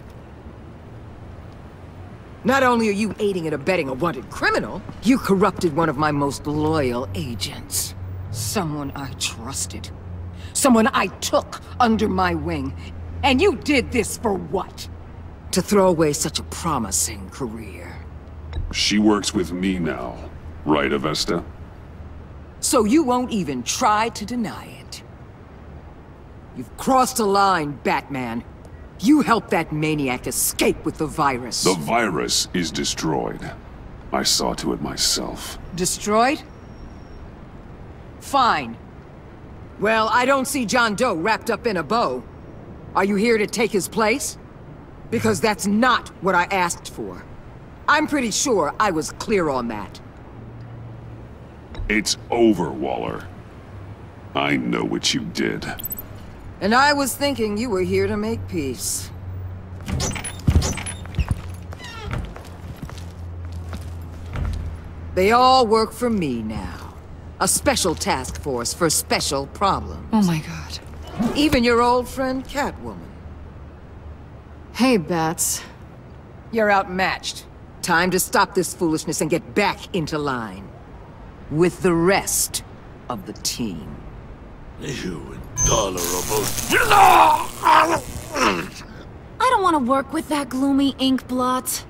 Speaker 1: Not only are you aiding and abetting a wanted criminal, you corrupted one of my most loyal agents. Someone I trusted. Someone I took under my wing. And you did this for what? To throw away such a promising career.
Speaker 11: She works with me now, right, Avesta?
Speaker 1: So you won't even try to deny it. You've crossed a line, Batman. You helped that maniac escape with the virus.
Speaker 11: The virus is destroyed. I saw to it myself.
Speaker 1: Destroyed? Fine. Well, I don't see John Doe wrapped up in a bow. Are you here to take his place? Because that's not what I asked for. I'm pretty sure I was clear on that.
Speaker 11: It's over, Waller. I know what you did.
Speaker 1: And I was thinking you were here to make peace. They all work for me now. A special task force for special problems.
Speaker 3: Oh my god.
Speaker 1: Even your old friend Catwoman.
Speaker 3: Hey, Bats.
Speaker 1: You're outmatched. Time to stop this foolishness and get back into line. With the rest of the team.
Speaker 2: You intolerable...
Speaker 1: I
Speaker 12: I don't want to work with that gloomy ink blot.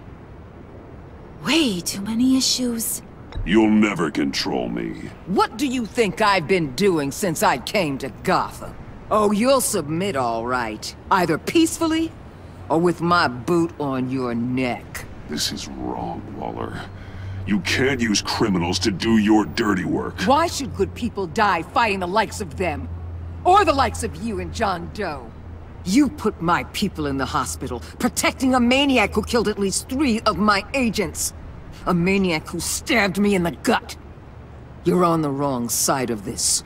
Speaker 12: Way too many issues.
Speaker 11: You'll never control me.
Speaker 1: What do you think I've been doing since I came to Gotham? Oh, you'll submit all right. Either peacefully, or with my boot on your neck.
Speaker 11: This is wrong, Waller. You can't use criminals to do your dirty work.
Speaker 1: Why should good people die fighting the likes of them? Or the likes of you and John Doe? You put my people in the hospital, protecting a maniac who killed at least 3 of my agents. A maniac who stabbed me in the gut. You're on the wrong side of this.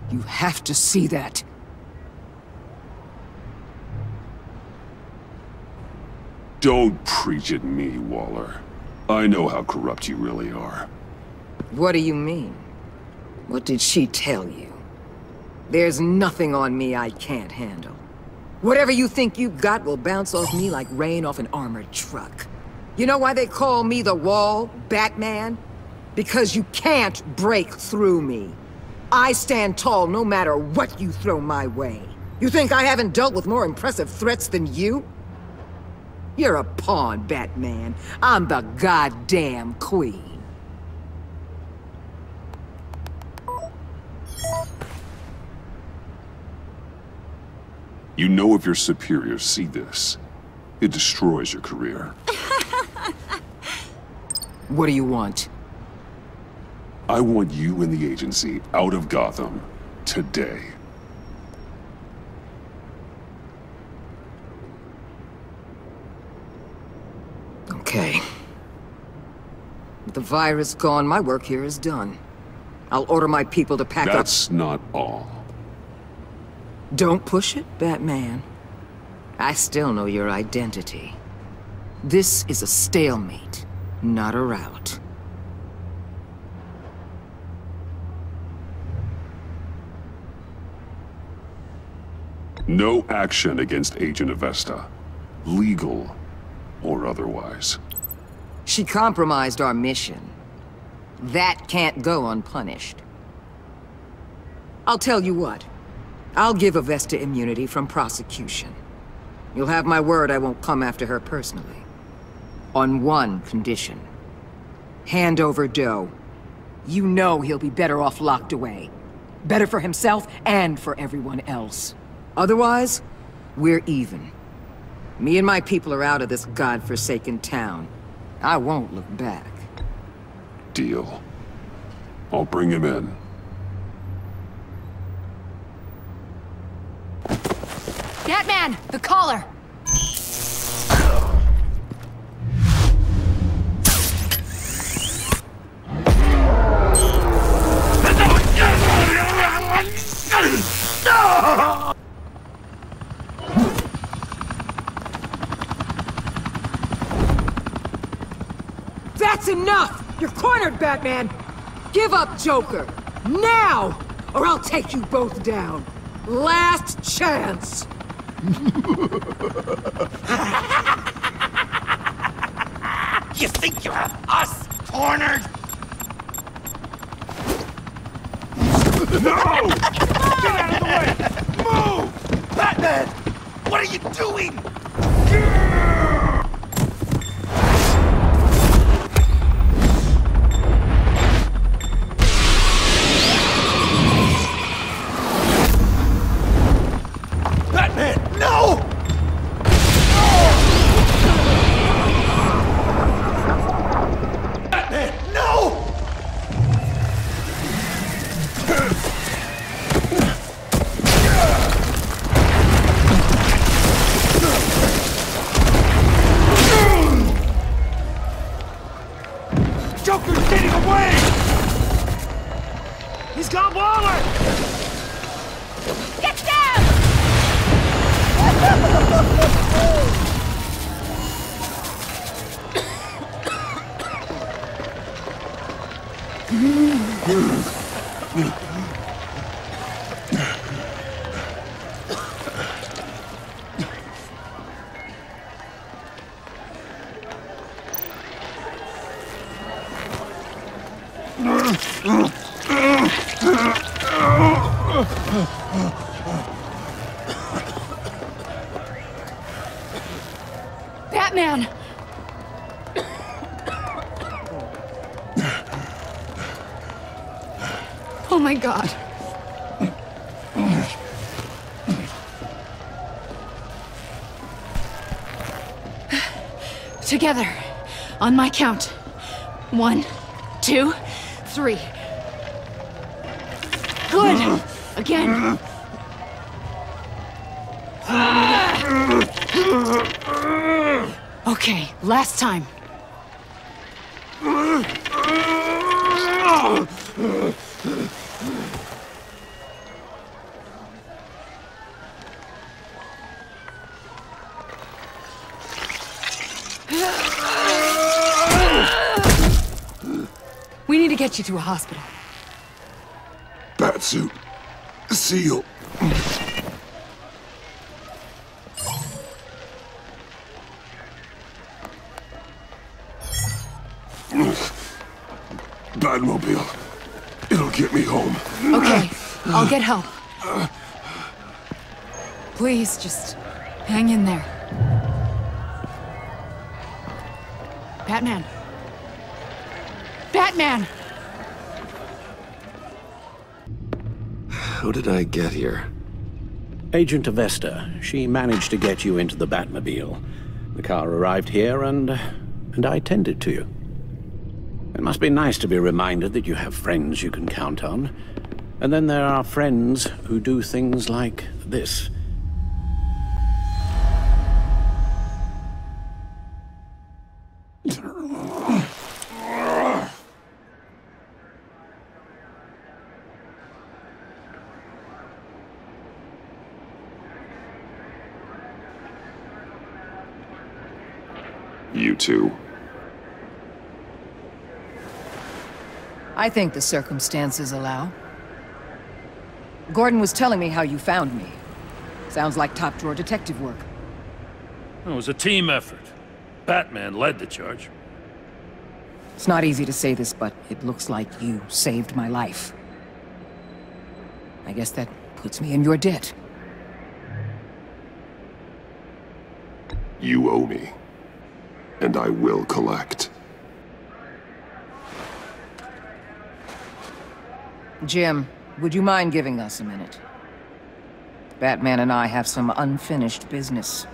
Speaker 1: You have to see that.
Speaker 11: Don't preach at me, Waller. I know how corrupt you really are.
Speaker 1: What do you mean? What did she tell you? There's nothing on me I can't handle. Whatever you think you got will bounce off me like rain off an armored truck. You know why they call me the Wall, Batman? Because you can't break through me. I stand tall no matter what you throw my way. You think I haven't dealt with more impressive threats than you? You're a pawn, Batman. I'm the goddamn queen.
Speaker 11: You know if your superiors see this, it destroys your career.
Speaker 1: What do you want?
Speaker 11: I want you and the agency out of Gotham today.
Speaker 1: Okay. With the virus gone, my work here is done. I'll order my people to pack up.
Speaker 11: That's not all.
Speaker 1: Don't push it, Batman. I still know your identity. This is a stalemate, not a rout.
Speaker 11: No action against Agent Avesta. Legal or otherwise.
Speaker 1: She compromised our mission. That can't go unpunished. I'll tell you what. I'll give Avesta immunity from prosecution. You'll have my word I won't come after her personally. On one condition. Hand over Doe. You know he'll be better off locked away. Better for himself and for everyone else. Otherwise, we're even. Me and my people are out of this godforsaken town. I won't look back.
Speaker 11: Deal. I'll bring him in.
Speaker 3: Batman! The collar!
Speaker 1: That's enough! You're cornered, Batman! Give up, Joker! Now! Or I'll take you both down. Last chance!
Speaker 7: You think you have us cornered?
Speaker 11: No!
Speaker 7: Get out of the way! Move! Batman! What are you doing? Batman, no! Batman, no! Joker's getting away! He's got Waller!
Speaker 12: Get down!
Speaker 3: Batman! Oh my God. Together, on my count. 1, 2, 3. Good! Again. Okay, last time. We need to get you to a hospital.
Speaker 11: Batsuit. Seal. Batmobile. It'll get me home.
Speaker 3: Okay, I'll get help. Please, just hang in there. Batman. Batman!
Speaker 4: How did I get here?
Speaker 13: Agent Avesta. She managed to get you into the Batmobile. The car arrived here and I tended to you. It must be nice to be reminded that you have friends you can count on. And then there are friends who do things like this.
Speaker 11: You two.
Speaker 1: I think the circumstances allow. Gordon was telling me how you found me. Sounds like top-drawer detective work.
Speaker 2: It was a team effort. Batman led the charge.
Speaker 1: It's not easy to say this, but it looks like you saved my life. I guess that puts me in your debt.
Speaker 11: You owe me. And I will collect.
Speaker 1: Jim, would you mind giving us a minute? Batman and I have some unfinished business.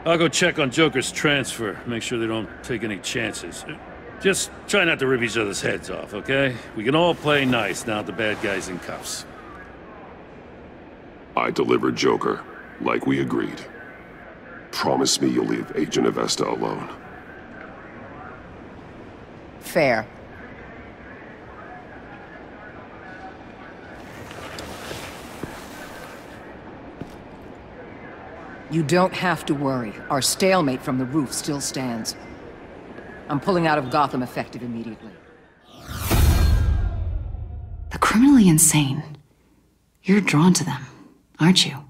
Speaker 2: I'll go check on Joker's transfer, make sure they don't take any chances. Just try not to rip each other's heads off, okay? We can all play nice now that the bad guy's in cuffs.
Speaker 11: I delivered Joker, like we agreed. Promise me you'll leave Agent Avesta alone.
Speaker 1: Fair. You don't have to worry. Our stalemate from the roof still stands. I'm pulling out of Gotham effective immediately.
Speaker 3: The criminally insane. You're drawn to them, aren't you?